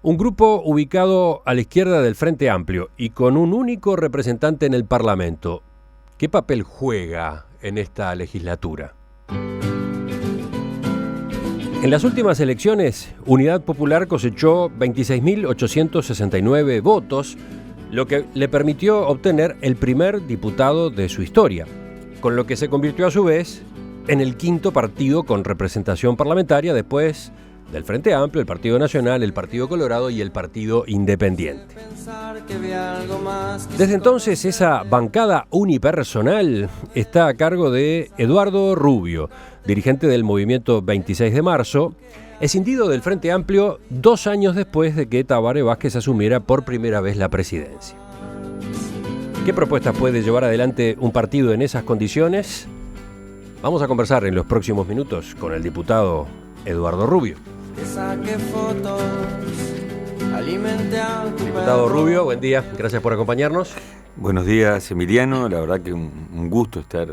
Un grupo ubicado a la izquierda del Frente Amplio y con un único representante en el Parlamento. ¿Qué papel juega en esta legislatura? En las últimas elecciones, Unidad Popular cosechó 26.869 votos, lo que le permitió obtener el primer diputado de su historia, con lo que se convirtió a su vez en el quinto partido con representación parlamentaria después del Frente Amplio, el Partido Nacional, el Partido Colorado y el Partido Independiente. Desde entonces, esa bancada unipersonal está a cargo de Eduardo Rubio, dirigente del movimiento 26 de marzo, escindido del Frente Amplio 2 años después de que Tabaré Vázquez asumiera por primera vez la presidencia. ¿Qué propuestas puede llevar adelante un partido en esas condiciones? Vamos a conversar en los próximos minutos con el diputado Eduardo Rubio. Diputado Rubio, buen día, gracias por acompañarnos. Buenos días, Emiliano, la verdad que un gusto estar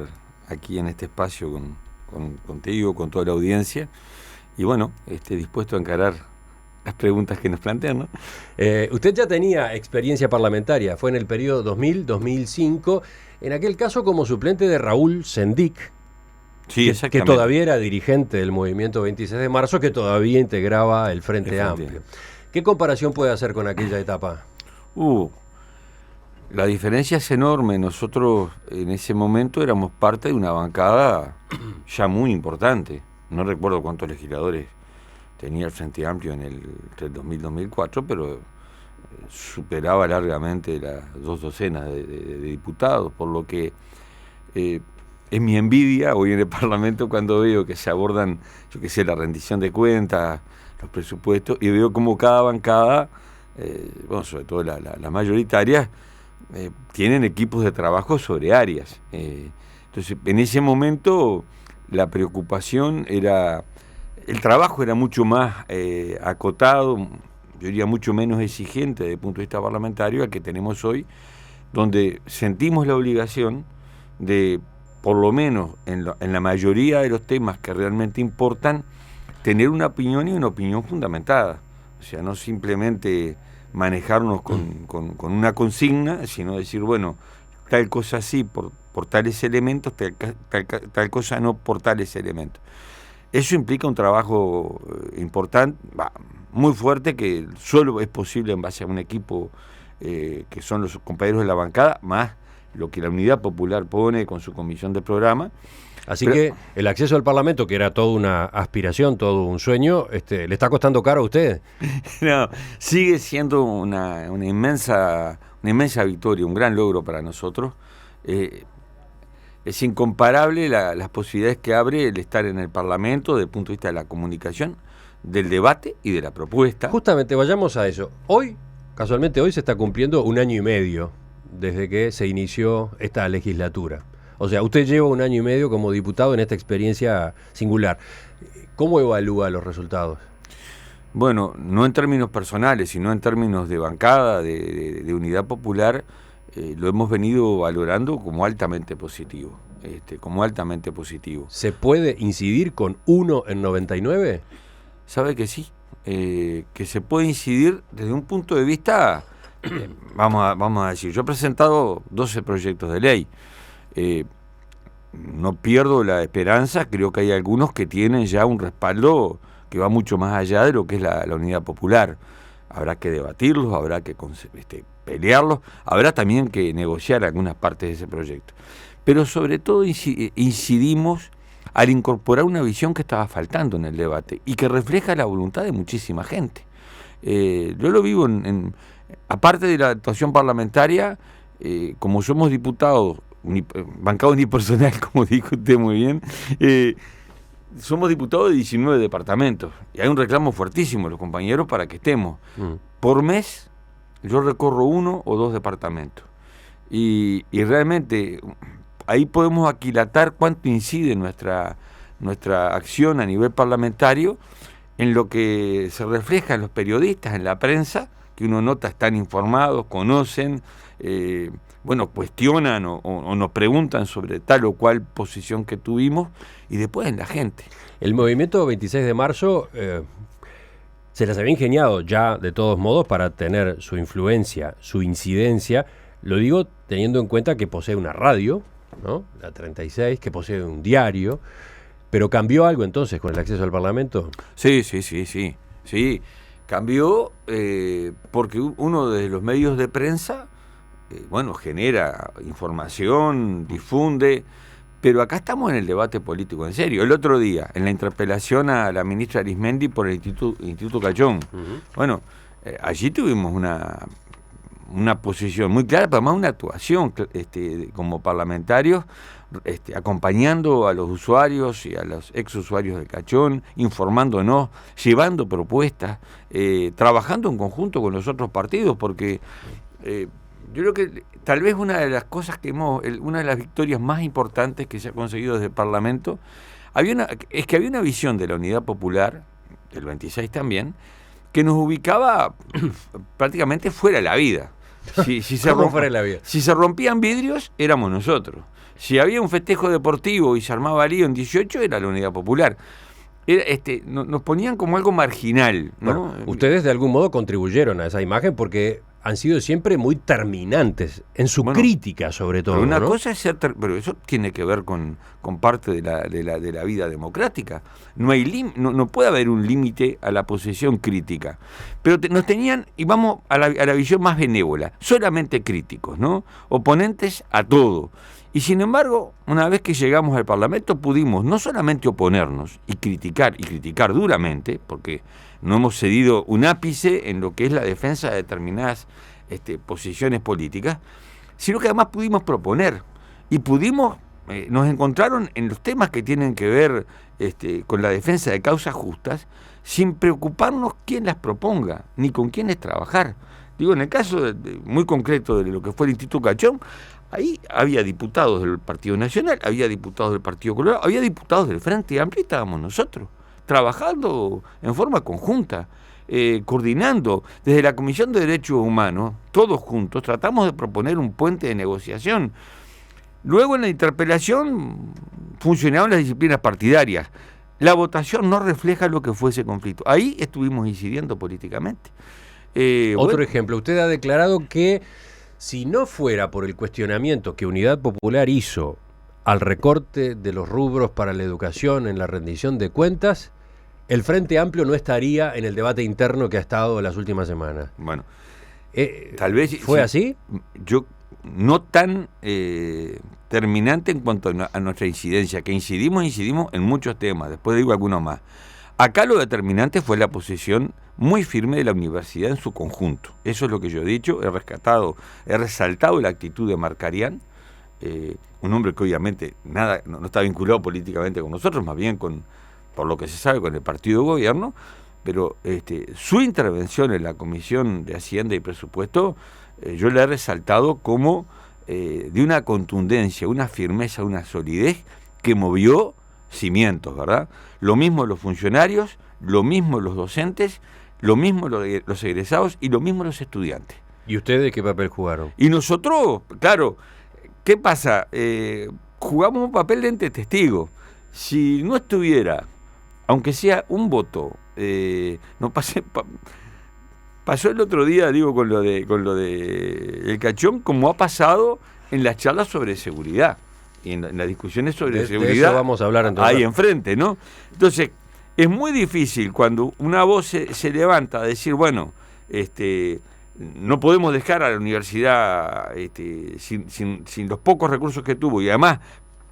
aquí en este espacio contigo, con toda la audiencia, y bueno, dispuesto a encarar las preguntas que nos plantean, ¿no? Usted ya tenía experiencia parlamentaria, fue en el periodo 2000-2005, en aquel caso como suplente de Raúl Sendic, sí, que todavía era dirigente del movimiento 26 de marzo, que todavía integraba el Frente Amplio. ¿Qué comparación puede hacer con aquella etapa? La diferencia es enorme. Nosotros en ese momento éramos parte de una bancada ya muy importante. No recuerdo cuántos legisladores tenía el Frente Amplio entre el 2000 y 2004, pero superaba largamente las 2 docenas de diputados, por lo que es mi envidia hoy en el Parlamento cuando veo que se abordan, yo qué sé, la rendición de cuentas, los presupuestos, y veo como cada bancada, sobre todo la mayoritaria, tienen equipos de trabajo sobre áreas. Entonces, en ese momento, la preocupación era, el trabajo era mucho más acotado, yo diría mucho menos exigente desde el punto de vista parlamentario al que tenemos hoy, donde sentimos la obligación de, por lo menos en la mayoría de los temas que realmente importan, tener una opinión y una opinión fundamentada. O sea, no simplemente manejarnos con una consigna, sino decir, bueno, tal cosa sí por tales elementos, tal cosa no por tales elementos. Eso implica un trabajo importante, muy fuerte, que solo es posible en base a un equipo que son los compañeros de la bancada, más lo que la Unidad Popular pone con su comisión de programa. Así que el acceso al Parlamento, que era toda una aspiración, todo un sueño, ¿le está costando caro a usted? No, sigue siendo una inmensa victoria, un gran logro para nosotros. Es incomparable las posibilidades que abre el estar en el Parlamento desde el punto de vista de la comunicación, del debate y de la propuesta. Justamente, vayamos a eso. Casualmente hoy se está cumpliendo 1 año y medio desde que se inició esta legislatura. O sea, usted lleva 1 año y medio como diputado en esta experiencia singular. ¿Cómo evalúa los resultados? Bueno, no en términos personales, sino en términos de bancada, de Unidad Popular, lo hemos venido valorando como altamente positivo. ¿Se puede incidir con 1 en 99? Sabe que sí, que se puede incidir desde un punto de vista, vamos a decir, yo he presentado 12 proyectos de ley. No pierdo la esperanza, creo que hay algunos que tienen ya un respaldo que va mucho más allá de lo que es la Unidad Popular. Habrá que debatirlos, habrá que pelearlos, habrá también que negociar algunas partes de ese proyecto. Pero sobre todo incidimos al incorporar una visión que estaba faltando en el debate y que refleja la voluntad de muchísima gente. Yo lo vivo aparte de la actuación parlamentaria, como somos diputados, bancada unipersonal, como dijo usted muy bien, somos diputados de 19 departamentos y hay un reclamo fuertísimo de los compañeros para que estemos. Por mes yo recorro 1 o 2 departamentos y realmente ahí podemos aquilatar cuánto incide nuestra acción a nivel parlamentario en lo que se refleja en los periodistas, en la prensa, que uno nota están informados, conocen, cuestionan o nos preguntan sobre tal o cual posición que tuvimos, y después en la gente. El movimiento 26 de marzo se las había ingeniado ya de todos modos para tener su influencia, su incidencia. Lo digo teniendo en cuenta que posee una radio, ¿no? La 36, que posee un diario. ¿Pero cambió algo entonces con el acceso al Parlamento? Sí. Sí, cambió porque uno de los medios de prensa, genera información, difunde, pero acá estamos en el debate político en serio. El otro día, en la interpelación a la ministra Arismendi por el Instituto Cachón, allí tuvimos una posición muy clara, pero además una actuación como parlamentarios, acompañando a los usuarios y a los exusuarios del Cachón, informándonos, llevando propuestas, trabajando en conjunto con los otros partidos, porque yo creo que tal vez una de las cosas una de las victorias más importantes que se ha conseguido desde el Parlamento, es que había una visión de la Unidad Popular, del 26 también, que nos ubicaba prácticamente fuera de la vida. ¿Cómo fuera de la vida? Si se rompían vidrios, éramos nosotros. Si había un festejo deportivo y se armaba lío en 18, era la Unidad Popular. Nos ponían como algo marginal, ¿no? Bueno, ustedes de algún modo contribuyeron a esa imagen porque han sido siempre muy terminantes en su crítica, sobre todo. Pero una ¿no? cosa es pero eso tiene que ver con parte de la vida democrática. No puede haber un límite a la posición crítica. Pero nos tenían, y vamos a la visión más benévola, solamente críticos, ¿no? Oponentes a todo. Y sin embargo, una vez que llegamos al Parlamento pudimos no solamente oponernos y criticar duramente, porque no hemos cedido un ápice en lo que es la defensa de determinadas posiciones políticas, sino que además pudimos proponer y nos encontraron en los temas que tienen que ver con la defensa de causas justas, sin preocuparnos quién las proponga, ni con quiénes trabajar. Digo, en el caso muy concreto de lo que fue el Instituto Cachón, ahí había diputados del Partido Nacional, había diputados del Partido Colorado, había diputados del Frente Amplio y estábamos nosotros, trabajando en forma conjunta, coordinando. Desde la Comisión de Derechos Humanos, todos juntos, tratamos de proponer un puente de negociación. Luego en la interpelación funcionaron las disciplinas partidarias. La votación no refleja lo que fue ese conflicto. Ahí estuvimos incidiendo políticamente. Otro ejemplo, usted ha declarado que si no fuera por el cuestionamiento que Unidad Popular hizo al recorte de los rubros para la educación en la rendición de cuentas, el Frente Amplio no estaría en el debate interno que ha estado en las últimas semanas. Bueno, tal vez... ¿Fue así? Yo no tan terminante en cuanto a nuestra incidencia, que incidimos en muchos temas, después digo algunos más. Acá lo determinante fue la posición muy firme de la universidad en su conjunto. Eso es lo que yo he dicho, he resaltado la actitud de Marcarián, un hombre que obviamente no está vinculado políticamente con nosotros, más bien por lo que se sabe, con el partido de gobierno, pero su intervención en la Comisión de Hacienda y Presupuesto, yo la he resaltado como de una contundencia, una firmeza, una solidez que movió cimientos, ¿verdad? Lo mismo los funcionarios, lo mismo los docentes, lo mismo los egresados y lo mismo los estudiantes. ¿Y ustedes qué papel jugaron? Y nosotros, claro, ¿qué pasa? Jugamos un papel de ente testigo. Si no estuviera, aunque sea un voto, pasó el otro día, digo, con lo de el Cachón, como ha pasado en las charlas sobre seguridad. Y en las discusiones sobre seguridad, de eso vamos a hablar entonces. Ahí enfrente, ¿no? Entonces, es muy difícil cuando una voz se levanta a decir, bueno, no podemos dejar a la universidad sin los pocos recursos que tuvo, y además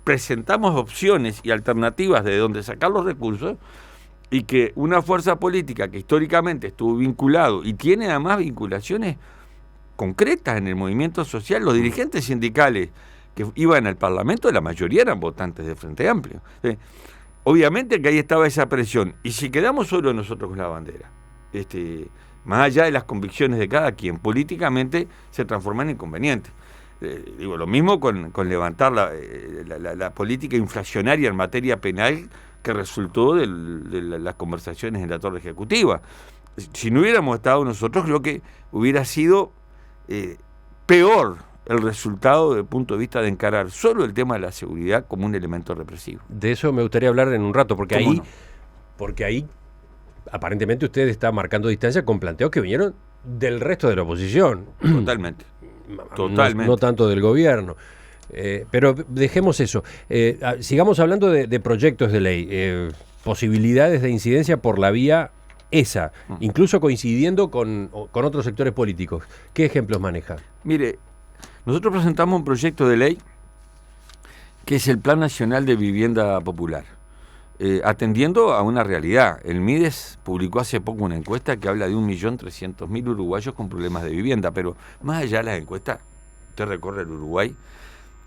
presentamos opciones y alternativas de donde sacar los recursos, y que una fuerza política que históricamente estuvo vinculado y tiene además vinculaciones concretas en el movimiento social, los dirigentes sindicales que iban al Parlamento, la mayoría eran votantes del Frente Amplio. Obviamente que ahí estaba esa presión, y si quedamos solo nosotros con la bandera, más allá de las convicciones de cada quien, políticamente se transforma en inconveniente. Digo, lo mismo con levantar la política inflacionaria en materia penal que resultó de las conversaciones en la torre ejecutiva. Si no hubiéramos estado nosotros, creo que hubiera sido peor el resultado desde el punto de vista de encarar solo el tema de la seguridad como un elemento represivo. De eso me gustaría hablar en un rato, porque ahí aparentemente usted está marcando distancia con planteos que vinieron del resto de la oposición. Totalmente. Totalmente. No tanto del gobierno. Pero dejemos eso. Sigamos hablando de proyectos de ley, posibilidades de incidencia por la vía esa, incluso coincidiendo con otros sectores políticos. ¿Qué ejemplos maneja? Mire, nosotros presentamos un proyecto de ley que es el Plan Nacional de Vivienda Popular, atendiendo a una realidad. El MIDES publicó hace poco una encuesta que habla de 1.300.000 uruguayos con problemas de vivienda, pero más allá de las encuestas, usted recorre el Uruguay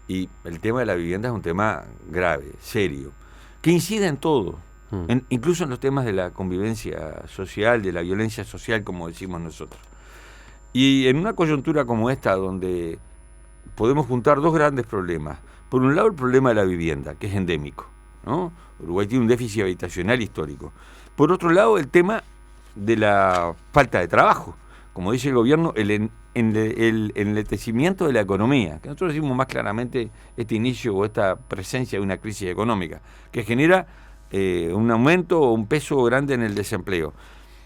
y el tema de la vivienda es un tema grave, serio, que incide en todo, incluso en los temas de la convivencia social, de la violencia social, como decimos nosotros. Y en una coyuntura como esta, donde podemos juntar dos grandes problemas. Por un lado, el problema de la vivienda, que es endémico, ¿no? Uruguay tiene un déficit habitacional histórico. Por otro lado, el tema de la falta de trabajo. Como dice el gobierno, el enletecimiento de la economía, que nosotros decimos más claramente este inicio o esta presencia de una crisis económica, que genera un aumento o un peso grande en el desempleo.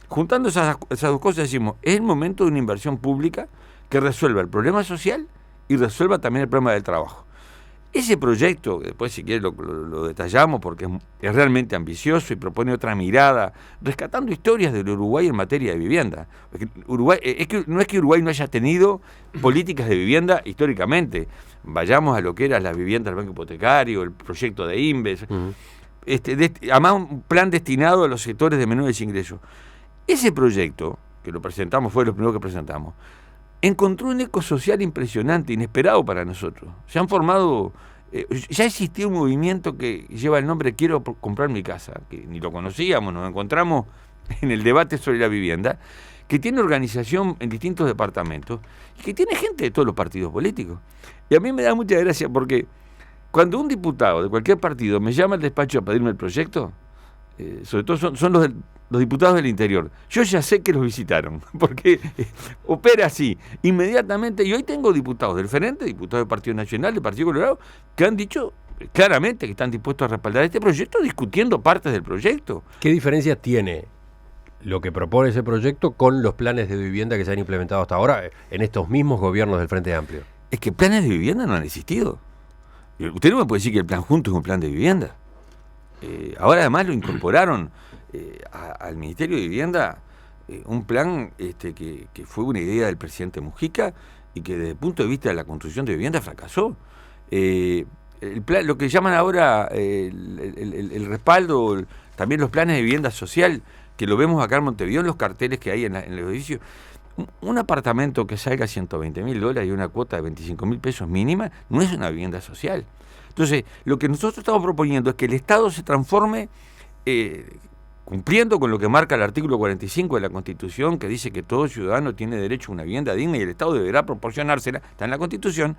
Juntando esas dos cosas decimos, es el momento de una inversión pública que resuelva el problema social y resuelva también el problema del trabajo. Ese proyecto, después si quiere lo detallamos porque es realmente ambicioso y propone otra mirada, rescatando historias del Uruguay en materia de vivienda. Uruguay, no es que Uruguay no haya tenido políticas de vivienda históricamente. Vayamos a lo que era la vivienda del Banco Hipotecario, el proyecto de Inves, además un plan destinado a los sectores de menores ingresos. Ese proyecto, que lo presentamos, fue lo primero que presentamos, encontró un eco social impresionante, inesperado para nosotros. Se han formado, ya existía un movimiento que lleva el nombre Quiero comprar mi casa, que ni lo conocíamos, nos encontramos en el debate sobre la vivienda, que tiene organización en distintos departamentos y que tiene gente de todos los partidos políticos. Y a mí me da mucha gracia porque cuando un diputado de cualquier partido me llama al despacho a pedirme el proyecto, sobre todo son los diputados del interior, yo ya sé que los visitaron, porque opera así, inmediatamente, y hoy tengo diputados del Frente, diputados del Partido Nacional, del Partido Colorado, que han dicho claramente que están dispuestos a respaldar este proyecto, discutiendo partes del proyecto. ¿Qué diferencia tiene lo que propone ese proyecto con los planes de vivienda que se han implementado hasta ahora en estos mismos gobiernos del Frente Amplio? Es que planes de vivienda no han existido. Usted no me puede decir que el plan Juntos es un plan de vivienda. Ahora además lo incorporaron al Ministerio de Vivienda, un plan que fue una idea del presidente Mujica y que desde el punto de vista de la construcción de vivienda fracasó. El plan, lo que llaman ahora el respaldo, también los planes de vivienda social, que lo vemos acá en Montevideo en los carteles que hay en el edificio. Un apartamento que salga $120.000 y una cuota de $25.000 mínima no es una vivienda social. Entonces, lo que nosotros estamos proponiendo es que el Estado se transforme cumpliendo con lo que marca el artículo 45 de la Constitución, que dice que todo ciudadano tiene derecho a una vivienda digna y el Estado deberá proporcionársela, está en la Constitución.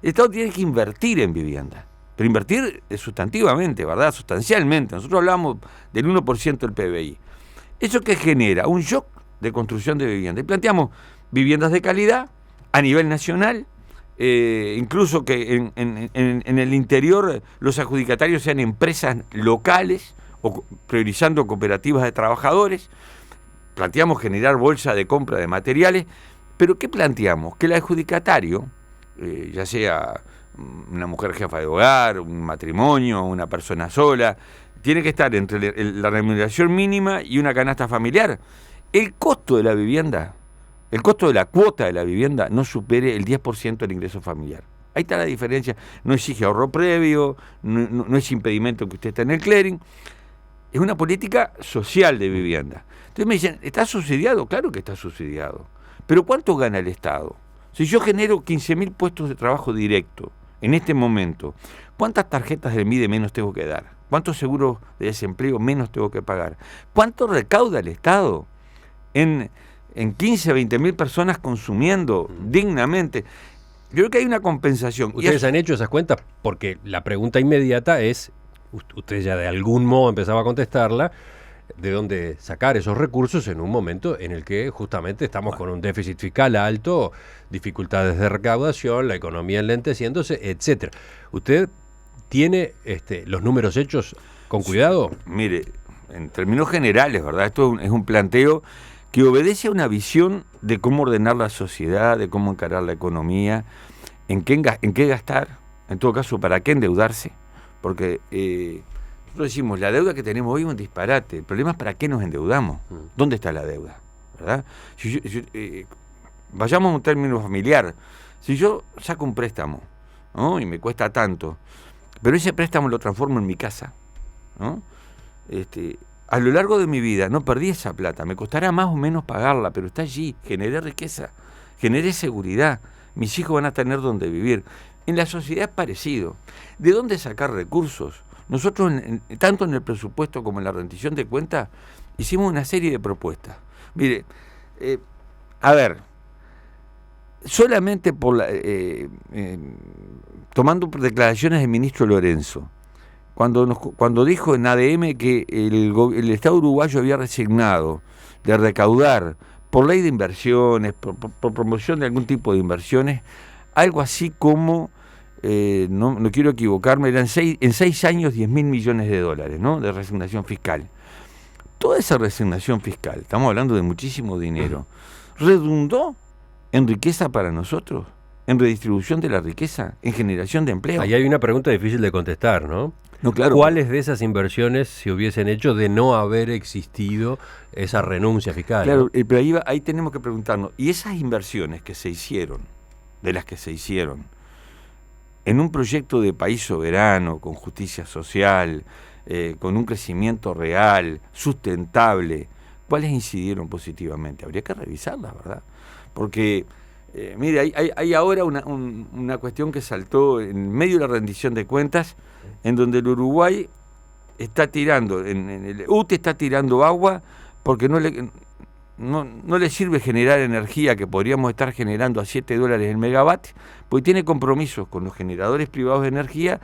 El Estado tiene que invertir en vivienda, pero invertir sustantivamente, ¿verdad? Sustancialmente. Nosotros hablamos del 1% del PBI. ¿Eso que genera? Un shock de construcción de vivienda. Y planteamos viviendas de calidad a nivel nacional, incluso que en el interior los adjudicatarios sean empresas locales o priorizando cooperativas de trabajadores. Planteamos generar bolsa de compra de materiales, pero ¿qué planteamos? Que el adjudicatario, ya sea una mujer jefa de hogar, un matrimonio, una persona sola, tiene que estar entre la remuneración mínima y una canasta familiar. El costo de la vivienda, el costo de la cuota de la vivienda no supere el 10% del ingreso familiar. Ahí está la diferencia. No exige ahorro previo, no es impedimento que usted esté en el clearing. Es una política social de vivienda. Entonces me dicen, ¿está subsidiado? Claro que está subsidiado. Pero ¿cuánto gana el Estado? Si yo genero 15.000 puestos de trabajo directo en este momento, ¿cuántas tarjetas del MIDE menos tengo que dar? ¿Cuántos seguros de desempleo menos tengo que pagar? ¿Cuánto recauda el Estado en 15 a 20.000 personas consumiendo dignamente? Yo creo que hay una compensación. ¿Ustedes han hecho esas cuentas? Porque la pregunta inmediata es, usted ya de algún modo empezaba a contestarla, de dónde sacar esos recursos en un momento en el que justamente estamos con un déficit fiscal alto, dificultades de recaudación, la economía enlenteciéndose, etcétera. ¿Usted tiene los números hechos con cuidado? Mire, en términos generales, ¿verdad? Esto es un planteo que obedece a una visión de cómo ordenar la sociedad, de cómo encarar la economía, en qué gastar, en todo caso, para qué endeudarse, porque nosotros decimos, la deuda que tenemos hoy es un disparate, el problema es para qué nos endeudamos, ¿dónde está la deuda? ¿Verdad? Vayamos a un término familiar, si yo saco un préstamo, ¿no? Y me cuesta tanto, pero ese préstamo lo transformo en mi casa, ¿no? A lo largo de mi vida no perdí esa plata, me costará más o menos pagarla, pero está allí, generé riqueza, generé seguridad, mis hijos van a tener donde vivir. En la sociedad es parecido. ¿De dónde sacar recursos? Nosotros, tanto en el presupuesto como en la rendición de cuentas, hicimos una serie de propuestas. Mire, a ver, solamente tomando declaraciones del ministro Lorenzo, cuando dijo en ADM que el Estado uruguayo había resignado de recaudar por ley de inversiones, por promoción de algún tipo de inversiones, algo así como, no quiero equivocarme, eran en 6 años 10.000 millones de dólares, ¿no?, de resignación fiscal. Toda esa resignación fiscal, estamos hablando de muchísimo dinero, redundó en riqueza para nosotros, en redistribución de la riqueza, en generación de empleo. Ahí hay una pregunta difícil de contestar, ¿no? No, claro. ¿Cuáles de esas inversiones se hubiesen hecho de no haber existido esa renuncia fiscal? Claro, ¿no? pero ahí tenemos que preguntarnos, ¿y esas inversiones que se hicieron, de las que se hicieron, en un proyecto de país soberano, con justicia social, con un crecimiento real, sustentable, cuáles incidieron positivamente? Habría que revisarlas, ¿verdad? Porque, mire, hay ahora una cuestión que saltó en medio de la rendición de cuentas, en donde el Uruguay está tirando, en el UTE está tirando agua porque no le sirve generar energía que podríamos estar generando a $7 el megavatio, porque tiene compromisos con los generadores privados de energía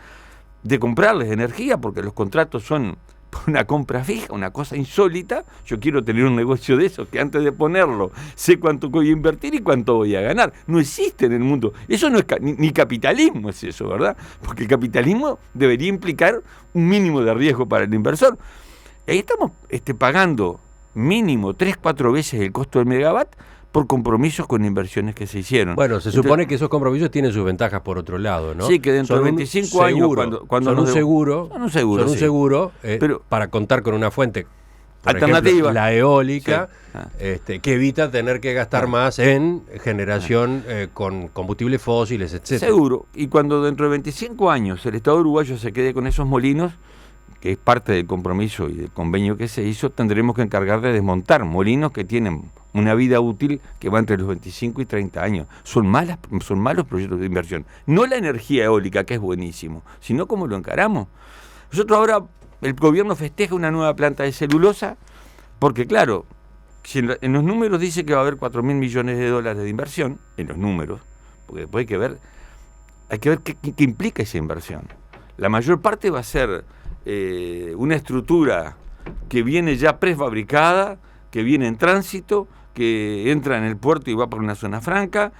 de comprarles energía, porque los contratos son por una compra fija, una cosa insólita. Yo quiero tener un negocio de eso, que antes de ponerlo sé cuánto voy a invertir y cuánto voy a ganar. No existe en el mundo. Eso no es ni capitalismo, es eso, ¿verdad? Porque el capitalismo debería implicar un mínimo de riesgo para el inversor. Y ahí estamos pagando mínimo 3-4 veces el costo del megawatt por compromisos con inversiones que se hicieron. Bueno, se supone que esos compromisos tienen sus ventajas por otro lado, ¿no? Sí, que dentro de 25 años, cuando son un seguro, pero para contar con una fuente alternativa, ejemplo, la eólica, sí. Que evita tener que gastar más en generación con combustibles fósiles, etcétera. Seguro. Y cuando dentro de 25 años el Estado uruguayo se quede con esos molinos, que es parte del compromiso y del convenio que se hizo, tendremos que encargar de desmontar molinos que tienen una vida útil que va entre los 25 y 30 años. Son malos proyectos de inversión. No la energía eólica, que es buenísimo, sino cómo lo encaramos. Nosotros ahora, el gobierno festeja una nueva planta de celulosa, porque claro, si en los números dice que va a haber 4.000 millones de dólares de inversión, en los números, porque después hay que ver qué implica esa inversión. La mayor parte va a ser una estructura que viene ya prefabricada, que viene en tránsito, que entra en el puerto y va por una zona franca.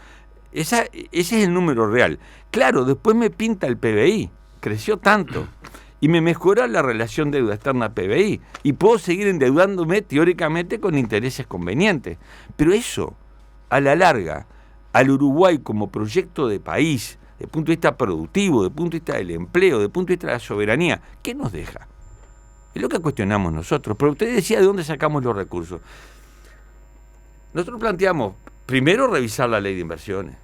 Ese es el número real. Claro, después me pinta el PBI, creció tanto, y me mejora la relación deuda externa-PBI, y puedo seguir endeudándome teóricamente con intereses convenientes. Pero eso, a la larga, al Uruguay como proyecto de país, desde el punto de vista productivo, desde el punto de vista del empleo, desde el punto de vista de la soberanía, ¿qué nos deja? Es lo que cuestionamos nosotros. Pero usted decía de dónde sacamos los recursos. Nosotros planteamos, primero, revisar la ley de inversiones.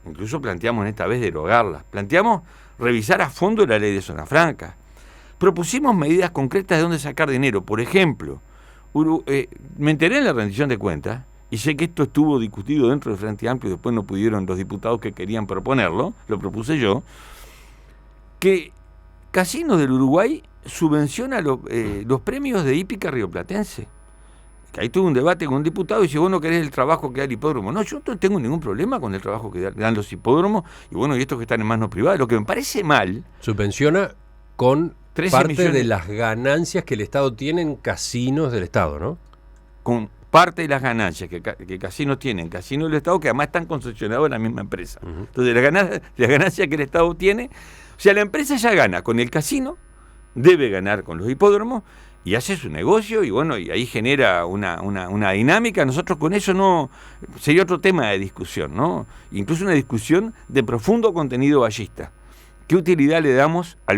Incluso planteamos en esta vez derogarla. Planteamos revisar a fondo la ley de zona franca. Propusimos medidas concretas de dónde sacar dinero. Por ejemplo, me enteré en la rendición de cuentas, y sé que esto estuvo discutido dentro del Frente Amplio y después no pudieron los diputados que querían proponerlo, lo propuse yo, que Casinos del Uruguay subvenciona los premios de hípica rioplatense. Que ahí tuve un debate con un diputado y dice, vos no querés el trabajo que da el hipódromo. No, yo no tengo ningún problema con el trabajo que dan los hipódromos y estos que están en manos privadas. Lo que me parece mal... Subvenciona con parte millones de las ganancias que el Estado tiene en casinos del Estado, ¿no? Con parte de las ganancias que casinos tienen, casinos del Estado, que además están concesionados en la misma empresa. Entonces, las ganancias que el Estado tiene... O sea, la empresa ya gana con el casino, debe ganar con los hipódromos, y hace su negocio, y bueno, y ahí genera una dinámica. Nosotros con eso no, sería otro tema de discusión, ¿no? Incluso una discusión de profundo contenido vallista. ¿Qué utilidad le damos a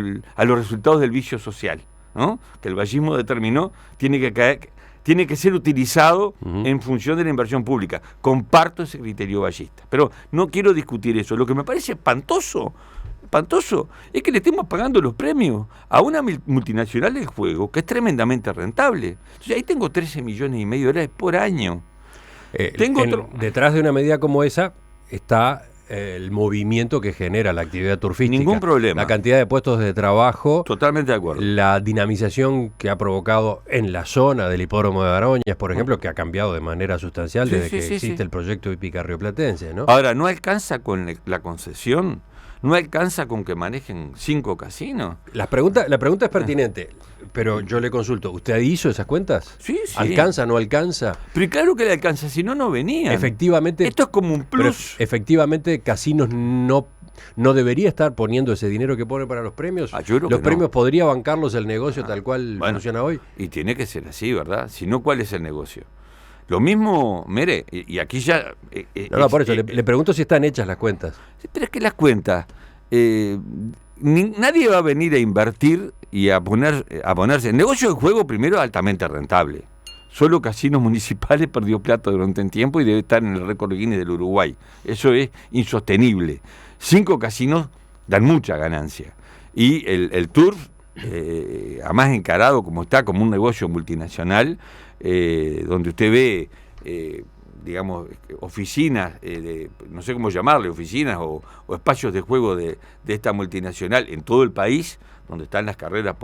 los resultados del vicio social, ¿no? Que el vallismo determinó, tiene que ser utilizado en función de la inversión pública. Comparto ese criterio vallista, pero no quiero discutir eso. Lo que me parece espantoso, es que le estemos pagando los premios a una multinacional del juego que es tremendamente rentable. Entonces ahí tengo 13 millones y medio de dólares por año. Detrás de una medida como esa está el movimiento que genera la actividad turfística. Ningún problema. La cantidad de puestos de trabajo. Totalmente de acuerdo. La dinamización que ha provocado en la zona del hipódromo de Baroñas, por ejemplo, que ha cambiado de manera sustancial desde que existe el proyecto hípica rioplatense, ¿no? Ahora, no alcanza con la concesión, no alcanza con que manejen 5 casinos. La pregunta es pertinente, pero yo le consulto, ¿usted hizo esas cuentas? Sí. ¿Alcanza, no alcanza? Pero claro que le alcanza, si no, no venían. Efectivamente. Esto es como un plus. Efectivamente, Casinos no debería estar poniendo ese dinero que pone para los premios. Los premios podría bancarlos el negocio tal cual funciona hoy. Y tiene que ser así, ¿verdad? Si no, ¿cuál es el negocio? Lo mismo, Mere, y aquí ya... por eso, le pregunto si están hechas las cuentas. Pero es que las cuentas, nadie va a venir a invertir y a ponerse... El negocio del juego, primero, es altamente rentable. Solo Casinos Municipales perdió plata durante un tiempo y debe estar en el récord Guinness del Uruguay. Eso es insostenible. 5 casinos dan mucha ganancia. Y el turf, además encarado como está, como un negocio multinacional, donde usted ve, digamos, oficinas, no sé cómo llamarle, oficinas o espacios de juego de esta multinacional en todo el país, donde están las carreras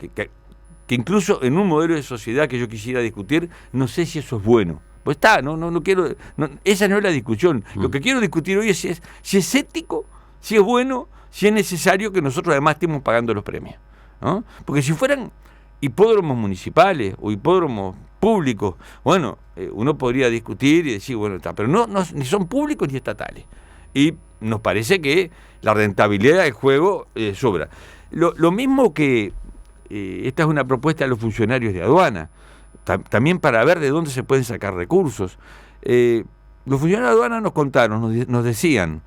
que incluso en un modelo de sociedad que yo quisiera discutir, no sé si eso es bueno. Pues no quiero, esa no es la discusión. Lo que quiero discutir hoy es si es ético, si es bueno, si es necesario que nosotros además estemos pagando los premios, ¿no? Porque si fueran hipódromos municipales o hipódromos públicos, bueno, uno podría discutir y decir, bueno, está, pero no ni son públicos ni estatales. Y nos parece que la rentabilidad del juego sobra. Lo mismo que esta es una propuesta de los funcionarios de aduana, también para ver de dónde se pueden sacar recursos. Los funcionarios de aduana nos contaron, nos decían,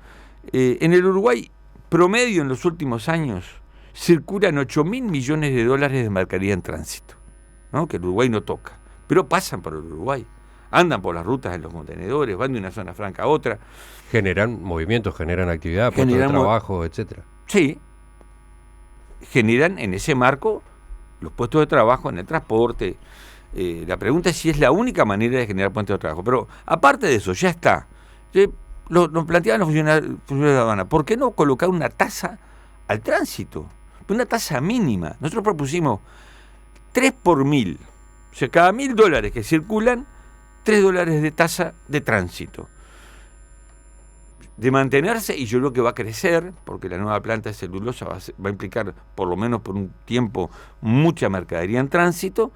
en el Uruguay promedio en los últimos años circulan 8.000 millones de dólares de mercadería en tránsito, ¿no? Que el Uruguay no toca, pero pasan por el Uruguay, andan por las rutas en los contenedores, van de una zona franca a otra. Generan movimientos, generan actividad, puestos de trabajo, etcétera. Sí, generan en ese marco los puestos de trabajo en el transporte. La pregunta es si es la única manera de generar puestos de trabajo, pero aparte de eso, ya está. Nos planteaban los funcionarios de aduana, ¿por qué no colocar una tasa al tránsito? Una tasa mínima. Nosotros propusimos 3 por 1.000. O sea, cada $1.000 que circulan, $3 de tasa de tránsito. De mantenerse, y yo creo que va a crecer, porque la nueva planta de celulosa va a implicar, por lo menos por un tiempo, mucha mercadería en tránsito,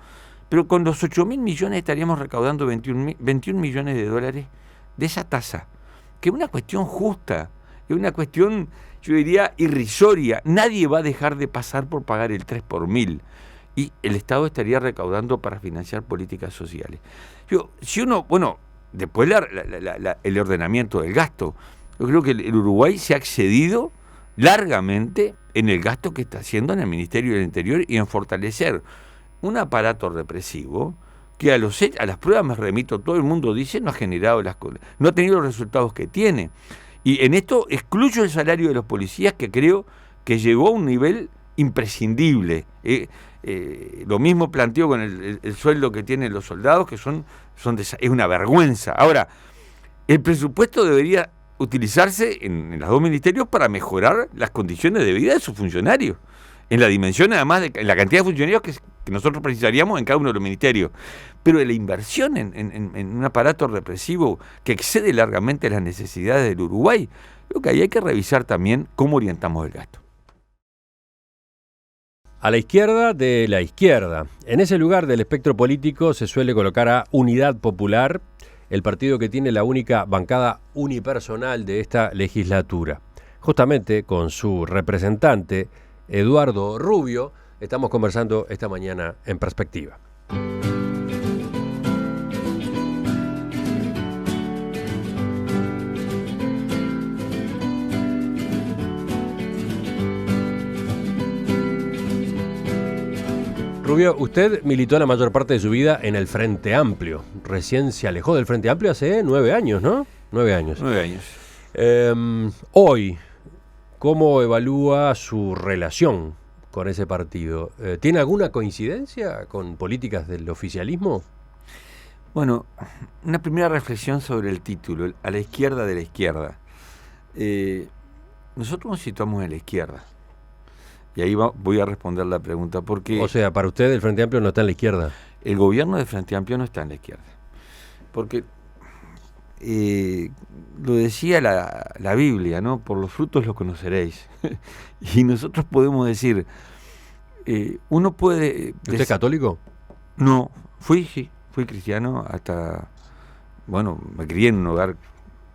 pero con los 8.000 millones estaríamos recaudando 21 millones de dólares de esa tasa, que es una cuestión justa, es una cuestión, yo diría, irrisoria. Nadie va a dejar de pasar por pagar el 3 por 1.000, y el Estado estaría recaudando para financiar políticas sociales. Si uno, después el ordenamiento del gasto, yo creo que el Uruguay se ha excedido largamente en el gasto que está haciendo en el Ministerio del Interior y en fortalecer un aparato represivo que a las pruebas me remito, todo el mundo dice no ha generado no ha tenido los resultados que tiene. Y en esto excluyo el salario de los policías, que creo que llegó a un nivel imprescindible. Lo mismo planteo con el sueldo que tienen los soldados, que es una vergüenza. Ahora, el presupuesto debería utilizarse en los dos ministerios para mejorar las condiciones de vida de sus funcionarios, en la dimensión además de la cantidad de funcionarios que nosotros precisaríamos en cada uno de los ministerios, pero la inversión en un aparato represivo que excede largamente las necesidades del Uruguay, creo que ahí hay que revisar también cómo orientamos el gasto. A la izquierda de la izquierda, en ese lugar del espectro político se suele colocar a Unidad Popular, el partido que tiene la única bancada unipersonal de esta legislatura. Justamente con su representante, Eduardo Rubio, Estamos conversando esta mañana en Perspectiva. Rubio, usted militó la mayor parte de su vida en el Frente Amplio. Recién se alejó del Frente Amplio hace 9 años, ¿no? 9 años. 9 años. Hoy, ¿cómo evalúa su relación con ese partido? ¿Tiene alguna coincidencia con políticas del oficialismo? Bueno, una primera reflexión sobre el título, a la izquierda de la izquierda. Nosotros nos situamos en la izquierda. Y ahí voy a responder la pregunta, porque... O sea, para usted el Frente Amplio no está en la izquierda. El gobierno del Frente Amplio no está en la izquierda. Porque, lo decía la Biblia, ¿no? Por los frutos los conoceréis. Y nosotros podemos decir, uno puede... ¿Usted es católico? No, fui cristiano hasta... Bueno, me crié en un hogar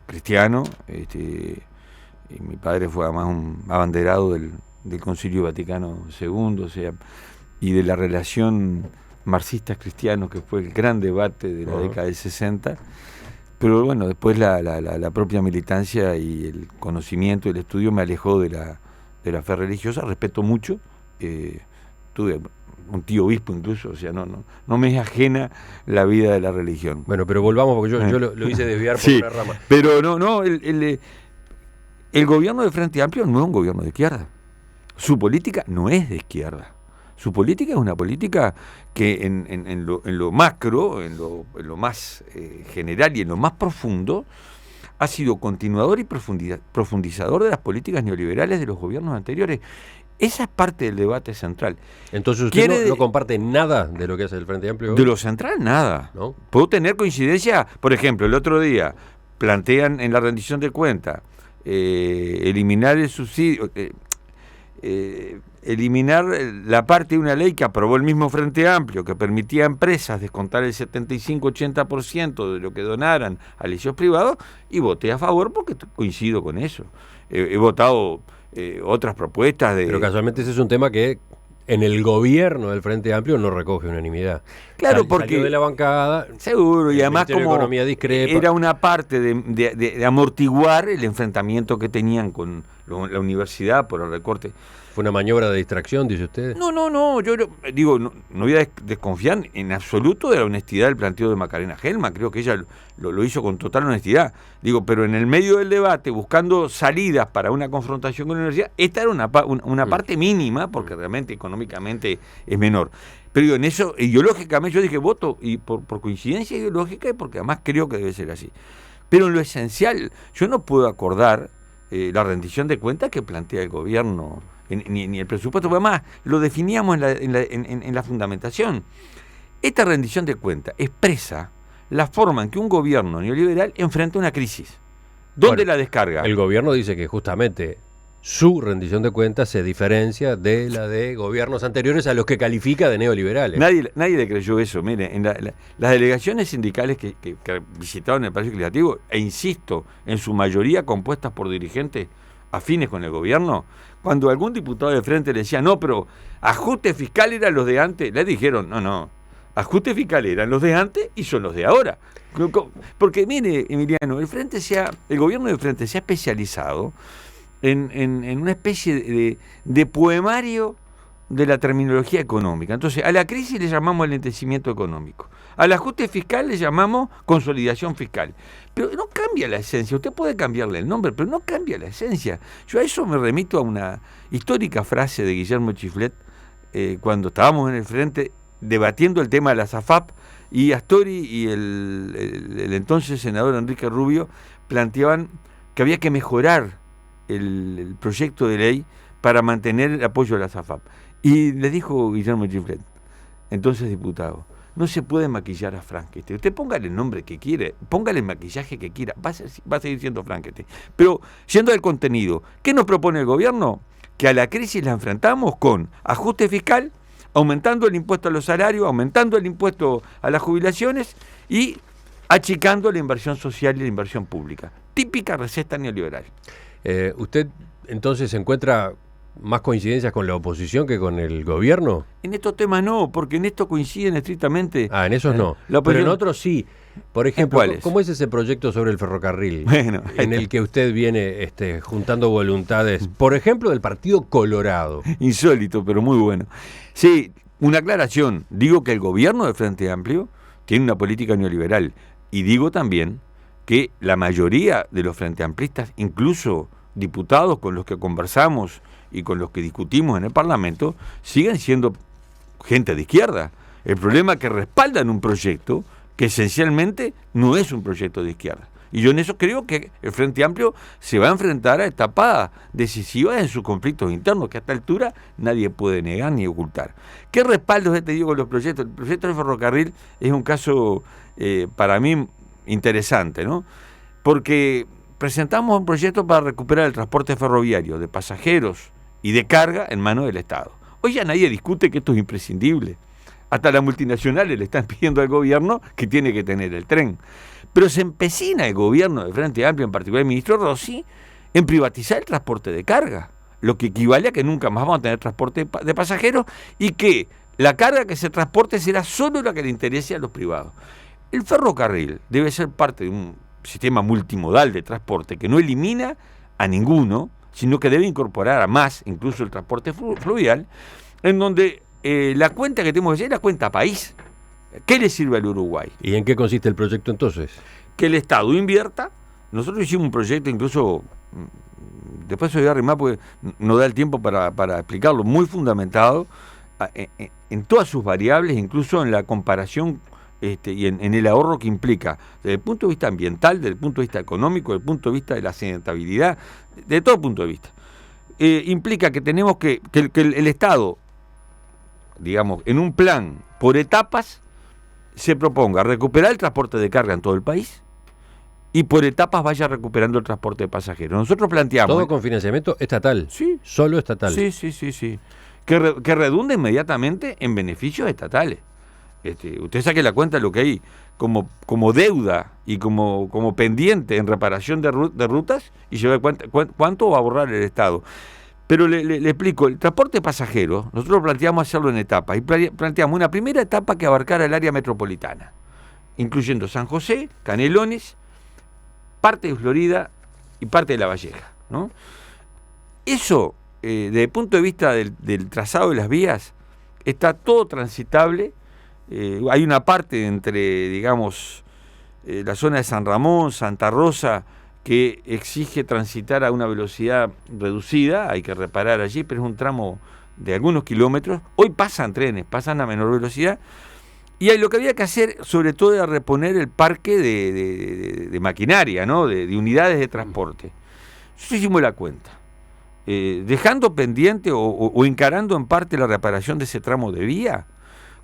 cristiano, y mi padre fue además un abanderado del Concilio Vaticano II, o sea, y de la relación marxistas-cristianos, que fue el gran debate de la década del 60, pero bueno, después la propia militancia y el conocimiento y el estudio me alejó de la fe religiosa. Respeto mucho, tuve un tío obispo incluso, o sea, no me es ajena la vida de la religión. Bueno, pero volvamos, porque yo lo hice desviar por una rama. Pero el gobierno del Frente Amplio no es un gobierno de izquierda. Su política no es de izquierda. Su política es una política que en lo macro, en lo más general y en lo más profundo, ha sido continuador y profundizador de las políticas neoliberales de los gobiernos anteriores. Esa es parte del debate central. Entonces usted no comparte nada de lo que hace el Frente Amplio. De lo central, nada. ¿No? Puedo tener coincidencia, por ejemplo, el otro día plantean en la rendición de cuentas eliminar el subsidio... eliminar la parte de una ley que aprobó el mismo Frente Amplio, que permitía a empresas descontar el 75-80% de lo que donaran a liceos privados, y voté a favor porque coincido con eso. He votado otras propuestas de... Pero casualmente ese es un tema que en el gobierno del Frente Amplio no recoge unanimidad. Claro, porque salió de la bancada. Seguro, y además como Economía discrepa. Era una parte de amortiguar el enfrentamiento que tenían con la universidad por el recorte. ¿Fue una maniobra de distracción, dice usted? No, yo digo, no voy a desconfiar en absoluto de la honestidad del planteo de Macarena Gelman. Creo que ella lo hizo con total honestidad. Digo, pero en el medio del debate, buscando salidas para una confrontación con la universidad, esta era una parte mínima, porque realmente económicamente es menor. Pero digo, en eso, ideológicamente, yo dije voto, y por coincidencia ideológica, y porque además creo que debe ser así. Pero en lo esencial, yo no puedo acordar la rendición de cuentas que plantea el gobierno, ni el presupuesto, porque además lo definíamos en la fundamentación. Esta rendición de cuentas expresa la forma en que un gobierno neoliberal enfrenta una crisis. ¿Dónde la descarga? El gobierno dice que justamente su rendición de cuentas se diferencia de la de gobiernos anteriores a los que califica de neoliberales. Nadie le creyó eso. Mire, en las delegaciones sindicales que visitaron el Palacio Legislativo, e insisto, en su mayoría compuestas por dirigentes afines con el gobierno, cuando algún diputado de frente le decía, no, pero ajuste fiscal eran los de antes, le dijeron, no, ajuste fiscal eran los de antes y son los de ahora. Porque mire, Emiliano, el gobierno del Frente se ha especializado en una especie de poemario de la terminología económica. Entonces, a la crisis le llamamos alentecimiento económico. Al ajuste fiscal le llamamos consolidación fiscal. Pero no cambia la esencia. Usted puede cambiarle el nombre, pero no cambia la esencia. Yo a eso me remito a una histórica frase de Guillermo Chiflet, cuando estábamos en el Frente debatiendo el tema de la SAFAP, y Astori y el entonces senador Enrique Rubio planteaban que había que mejorar el proyecto de ley para mantener el apoyo a la SAFAP. Y le dijo Guillermo Chiflet, entonces diputado, no se puede maquillar a Frankenstein. Usted póngale el nombre que quiere, póngale el maquillaje que quiera, va a seguir siendo Frankenstein. Pero, yendo al contenido, ¿qué nos propone el gobierno? Que a la crisis la enfrentamos con ajuste fiscal, aumentando el impuesto a los salarios, aumentando el impuesto a las jubilaciones y achicando la inversión social y la inversión pública. Típica receta neoliberal. Usted entonces se encuentra más coincidencias con la oposición que con el gobierno. En estos temas no, porque en esto coinciden estrictamente. En esos no. Pero en otros sí. Por ejemplo, ¿cómo es ese proyecto sobre el ferrocarril? Bueno, en el que usted viene juntando voluntades, por ejemplo, del Partido Colorado. Insólito, pero muy bueno. Sí, una aclaración. Digo que el gobierno del Frente Amplio tiene una política neoliberal. Y digo también que la mayoría de los Frente Amplistas, incluso diputados con los que conversamos y con los que discutimos en el Parlamento, siguen siendo gente de izquierda. El problema es que respaldan un proyecto que esencialmente no es un proyecto de izquierda. Y yo en eso creo que el Frente Amplio se va a enfrentar a etapas decisivas en sus conflictos internos, que a esta altura nadie puede negar ni ocultar. ¿Qué respaldos te digo con los proyectos? El proyecto del ferrocarril es un caso para mí interesante, ¿no? Porque presentamos un proyecto para recuperar el transporte ferroviario de pasajeros y de carga en manos del Estado. Hoy ya nadie discute que esto es imprescindible. Hasta las multinacionales le están pidiendo al gobierno que tiene que tener el tren. Pero se empecina el gobierno del Frente Amplio, en particular el ministro Rossi, en privatizar el transporte de carga, lo que equivale a que nunca más vamos a tener transporte de pasajeros y que la carga que se transporte será solo la que le interese a los privados. El ferrocarril debe ser parte de un sistema multimodal de transporte que no elimina a ninguno, sino que debe incorporar a más, incluso el transporte fluvial, en donde la cuenta que tenemos que hacer es la cuenta país. ¿Qué le sirve al Uruguay? ¿Y en qué consiste el proyecto entonces? Que el Estado invierta. Nosotros hicimos un proyecto incluso, después se voy a arrimar porque no da el tiempo para explicarlo, muy fundamentado en todas sus variables, incluso en la comparación y en el ahorro que implica, desde el punto de vista ambiental, desde el punto de vista económico, desde el punto de vista de la accidentabilidad, de todo punto de vista. Implica que tenemos que el Estado, digamos, en un plan por etapas, se proponga recuperar el transporte de carga en todo el país y por etapas vaya recuperando el transporte de pasajeros. Nosotros planteamos... ¿Todo con financiamiento estatal? Sí. ¿Solo estatal? Sí. Que redunde inmediatamente en beneficios estatales. Usted saque la cuenta de lo que hay como deuda y como pendiente en reparación de rutas y se ve cuánto va a ahorrar el Estado. Pero le explico, el transporte de pasajeros, nosotros planteamos hacerlo en etapas, y planteamos una primera etapa que abarcara el área metropolitana, incluyendo San José, Canelones, parte de Florida y parte de La Valleja, ¿no? Eso, desde el punto de vista del trazado de las vías, está todo transitable. Hay una parte entre, digamos, la zona de San Ramón, Santa Rosa, que exige transitar a una velocidad reducida, hay que reparar allí, pero es un tramo de algunos kilómetros. Hoy pasan trenes, pasan a menor velocidad, y lo que había que hacer, sobre todo, era reponer el parque de maquinaria, ¿no? de unidades de transporte. Nosotros hicimos la cuenta, dejando pendiente o encarando en parte la reparación de ese tramo de vía,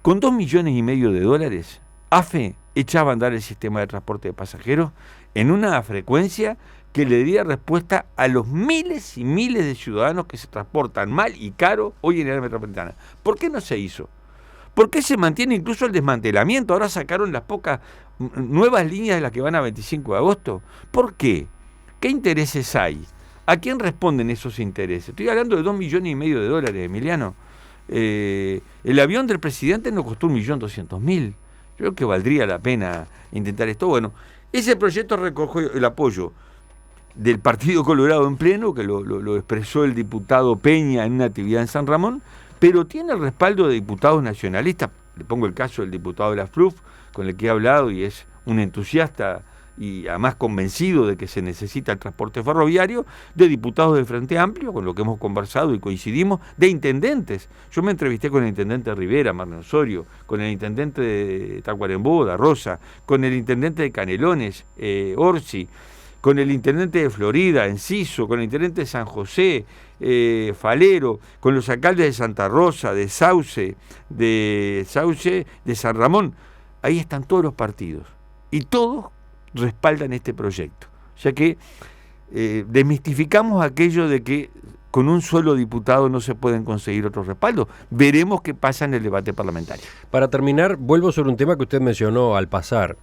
con $2,5 millones, AFE echaba a andar el sistema de transporte de pasajeros en una frecuencia que le daría respuesta a los miles y miles de ciudadanos que se transportan mal y caro hoy en el área metropolitana. ¿Por qué no se hizo? ¿Por qué se mantiene incluso el desmantelamiento? Ahora sacaron las pocas nuevas líneas de las que van a 25 de agosto. ¿Por qué? ¿Qué intereses hay? ¿A quién responden esos intereses? Estoy hablando de $2,5 millones, Emiliano. El avión del presidente nos costó $1.200.000. Yo creo que valdría la pena intentar esto. Bueno, ese proyecto recogió el apoyo del Partido Colorado en pleno, que lo expresó el diputado Peña en una actividad en San Ramón, pero tiene el respaldo de diputados nacionalistas. Le pongo el caso del diputado de la FLUF, con el que he hablado y es un entusiasta y además convencido de que se necesita el transporte ferroviario, de diputados del Frente Amplio, con lo que hemos conversado y coincidimos, de intendentes. Yo me entrevisté con el intendente de Rivera, Marne Osorio, con el intendente de Tacuarembó, Da Rosa, con el intendente de Canelones, Orsi, con el intendente de Florida, Enciso, con el intendente de San José, Falero, con los alcaldes de Santa Rosa, de Sauce, de San Ramón. Ahí están todos los partidos y todos respaldan este proyecto. O sea que desmistificamos aquello de que con un solo diputado no se pueden conseguir otros respaldos. Veremos qué pasa en el debate parlamentario. Para terminar, vuelvo sobre un tema que usted mencionó al pasar.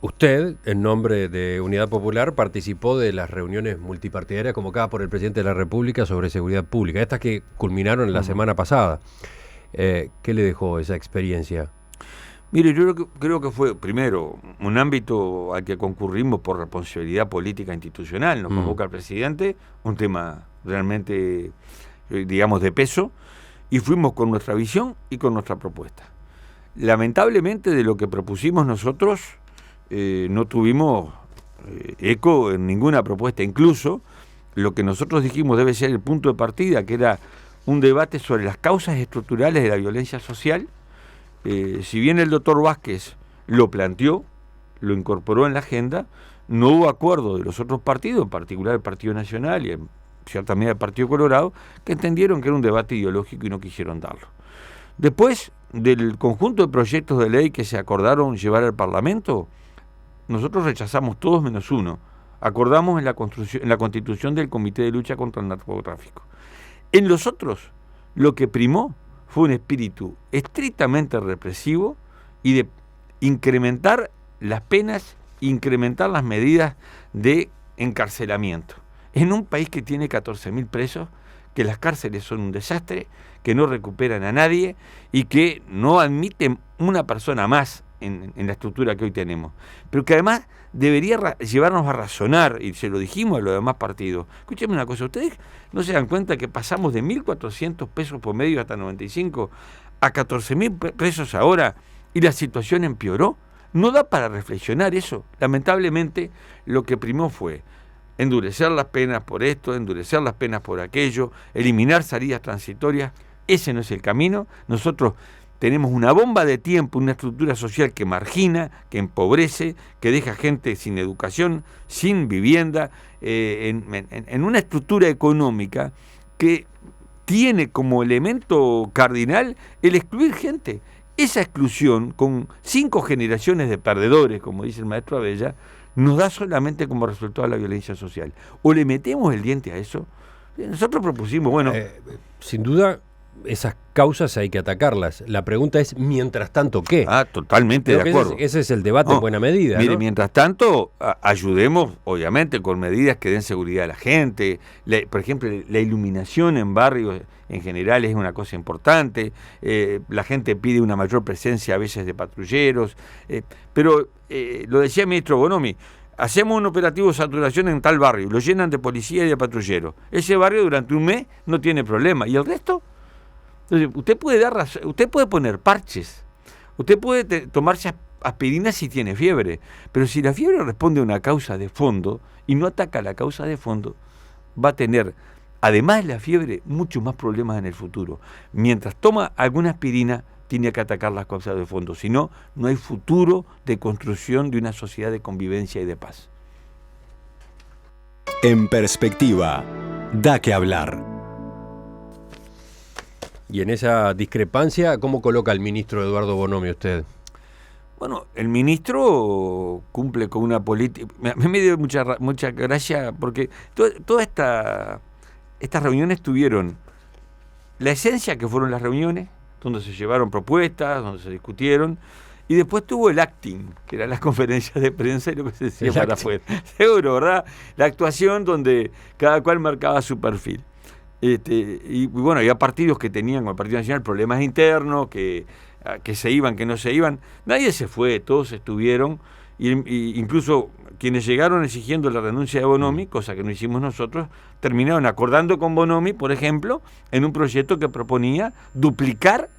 usted, en nombre de Unidad Popular, participó de las reuniones multipartidarias convocadas por el presidente de la República sobre seguridad pública, estas que culminaron la semana pasada. ¿Qué le dejó esa experiencia? Mire, yo creo que fue, primero, un ámbito al que concurrimos por responsabilidad política institucional. Nos convoca el presidente, un tema realmente, digamos, de peso, y fuimos con nuestra visión y con nuestra propuesta. Lamentablemente, de lo que propusimos nosotros, no tuvimos eco en ninguna propuesta. Incluso lo que nosotros dijimos debe ser el punto de partida, que era un debate sobre las causas estructurales de la violencia social. Si bien el doctor Vázquez lo planteó, lo incorporó en la agenda, no hubo acuerdo de los otros partidos, en particular el Partido Nacional y en cierta medida el Partido Colorado, que entendieron que era un debate ideológico y no quisieron darlo. Después del conjunto de proyectos de ley que se acordaron llevar al Parlamento, nosotros rechazamos todos menos uno. Acordamos en la constitución del Comité de Lucha contra el Narcotráfico. En los otros, lo que primó fue un espíritu estrictamente represivo y de incrementar las penas, incrementar las medidas de encarcelamiento. En un país que tiene 14.000 presos, que las cárceles son un desastre, que no recuperan a nadie y que no admiten una persona más en la estructura que hoy tenemos, pero que además debería llevarnos a razonar, y se lo dijimos a los demás partidos. Escúchenme una cosa, ¿ustedes no se dan cuenta que pasamos de 1.400 pesos por medio hasta 95 a 14.000 pesos ahora y la situación empeoró? No da para reflexionar eso. Lamentablemente lo que primó fue endurecer las penas por esto, endurecer las penas por aquello, eliminar salidas transitorias. Ese no es el camino. Nosotros tenemos una bomba de tiempo, una estructura social que margina, que empobrece, que deja gente sin educación, sin vivienda, en una estructura económica que tiene como elemento cardinal el excluir gente. Esa exclusión, con 5 generaciones de perdedores, como dice el maestro Abella, nos da solamente como resultado la violencia social. O le metemos el diente a eso. Nosotros propusimos, bueno... sin duda, esas causas hay que atacarlas. La pregunta es, mientras tanto, ¿qué? Totalmente de acuerdo. Ese es el debate en buena medida. Mire, ¿no? Mientras tanto, ayudemos, obviamente, con medidas que den seguridad a la gente. Por ejemplo, la iluminación en barrios en general es una cosa importante. La gente pide una mayor presencia a veces de patrulleros. Pero lo decía el ministro Bonomi, hacemos un operativo de saturación en tal barrio, lo llenan de policía y de patrulleros. Ese barrio durante un mes no tiene problema. ¿Y el resto? Entonces, usted puede poner parches, usted puede tomarse aspirina si tiene fiebre, pero si la fiebre responde a una causa de fondo y no ataca la causa de fondo, va a tener, además de la fiebre, muchos más problemas en el futuro. Mientras toma alguna aspirina, tiene que atacar las causas de fondo, si no, no hay futuro de construcción de una sociedad de convivencia y de paz. En perspectiva, da que hablar. Y en esa discrepancia, ¿cómo coloca el ministro Eduardo Bonomi usted? Bueno, el ministro cumple con una política... Me dio mucha gracia porque todas estas reuniones tuvieron la esencia que fueron las reuniones, donde se llevaron propuestas, donde se discutieron, y después tuvo el acting, que eran las conferencias de prensa y lo que se decía para afuera. Seguro, ¿verdad? La actuación donde cada cual marcaba su perfil. Y bueno, había partidos que tenían, como el Partido Nacional, problemas internos, que se iban, que no se iban. Nadie se fue, todos estuvieron, y incluso quienes llegaron exigiendo la renuncia de Bonomi, cosa que no hicimos nosotros, terminaron acordando con Bonomi, por ejemplo, en un proyecto que proponía duplicar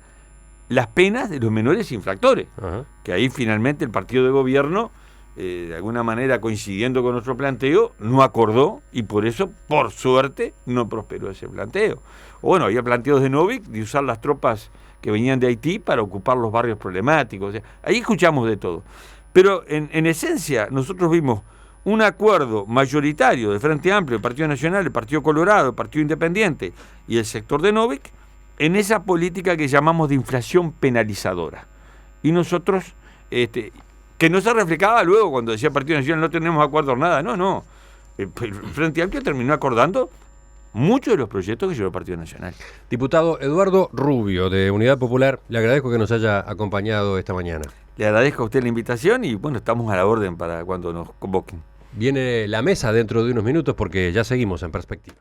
las penas de los menores infractores. Uh-huh. Que ahí finalmente el partido de gobierno, de alguna manera coincidiendo con nuestro planteo, no acordó y por eso, por suerte, no prosperó ese planteo. O bueno, había planteos de Novik de usar las tropas que venían de Haití para ocupar los barrios problemáticos. O sea, ahí escuchamos de todo. Pero en esencia nosotros vimos un acuerdo mayoritario del Frente Amplio, el Partido Nacional, el Partido Colorado, el Partido Independiente y el sector de Novik en esa política que llamamos de inflación penalizadora. Y nosotros... que no se reflejaba luego cuando decía Partido Nacional no tenemos acuerdo nada, no. El Frente Amplio terminó acordando muchos de los proyectos que llevó el Partido Nacional. Diputado Eduardo Rubio, de Unidad Popular, le agradezco que nos haya acompañado esta mañana. Le agradezco a usted la invitación y bueno, estamos a la orden para cuando nos convoquen. Viene la mesa dentro de unos minutos porque ya seguimos en Perspectiva.